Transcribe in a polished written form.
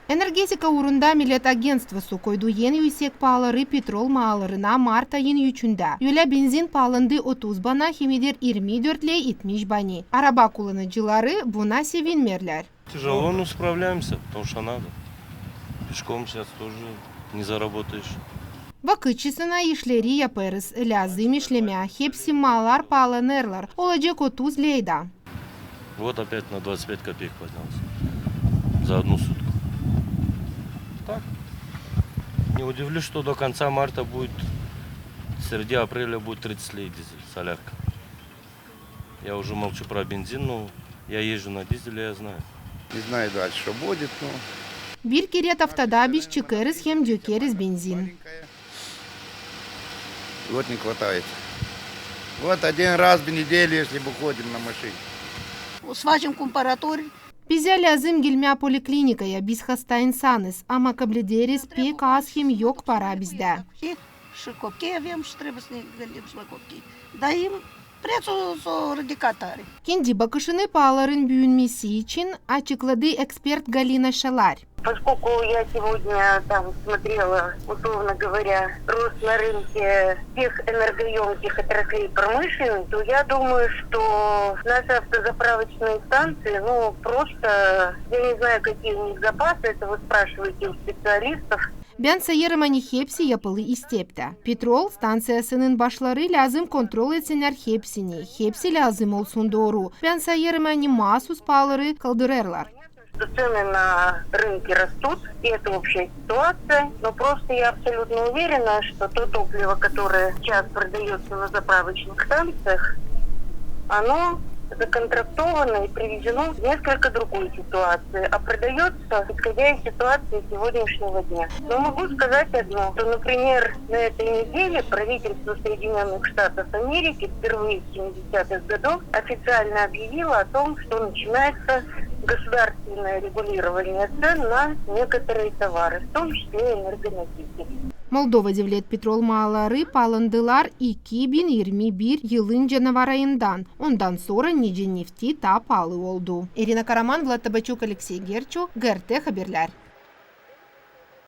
Энергетика урында Millet агентствосу койду ен yüksek pahaları petrol mağalarına Mart ayın 3'ünde. Öyle benzin pahalındı 30 bana, hemidir 24 ile 70 bani. Araba kullanıcıları buna sevinmerler. Тяжело, но справляемся, потому что надо. Пешком сейчас тоже не заработаешь. Vakıtçısına işleri yaparız. Lazım işlemeye. Hepsi mallar pahalanırlar. Olacak 30 leyda. Вот опять на 25 копеек поднялся. За одну сутку. Так. Не удивлюсь, что до конца марта будет, среди апреля будет 30 лей дизель, солярка. Я уже молчу про бензин, но я езжу на дизеле, я знаю. Не знаю дальше, что будет, но... Bir kere haftada biz çıkarız hem dökeriz benzin. Вот не хватает. Вот один раз в неделю, если бы ходим на машине. Сважим компаратор. Bize lazım gelmeye poliklinikaya, biz hasta insanız ama kabul ederiz pek az hem yok para bizde. Шиковки, я wiem, що треба шиковки. Даємо працю з радикаторы. Kendi bakışını pahaların büyünmesi için açıkladı ekspert Galina Шаларь. Поскольку я сегодня там смотрела, условно говоря, рост на рынке всех энергоемких отраслей промышленности, то я думаю, что наши автозаправочные станции, просто, я не знаю, какие у них запасы, это вы спрашиваете у специалистов. Ben sayarım hani hepsi yapılı istepte. Petrol stansiyasının başları lazım kontrol etsinler hepsini. Hepsi lazım olsun doğru. Ben sayarım hani mahsus pahaları kaldırırlar. Цены на рынке растут, и это общая ситуация. Но просто я абсолютно уверена, что то топливо, которое сейчас продается на заправочных станциях, оно законтрактовано и приведено в несколько другой ситуации, а продается, исходя из ситуации сегодняшнего дня. Но могу сказать одно, что, например, на этой неделе правительство Соединенных Штатов Америки впервые с 70-х годов официально объявило о том, что начинается государственное регулирование цен на некоторые товары, в том числе энергоносители. Moldova Devlet Petrol Mağaları pahalandılar 2021 yılın canavar ayından. Ondan sonra nece nefti daha pahalı oldu. Irina Karaman, Vlad Tabachuk, Alexey Gerchu, GRT Haberler.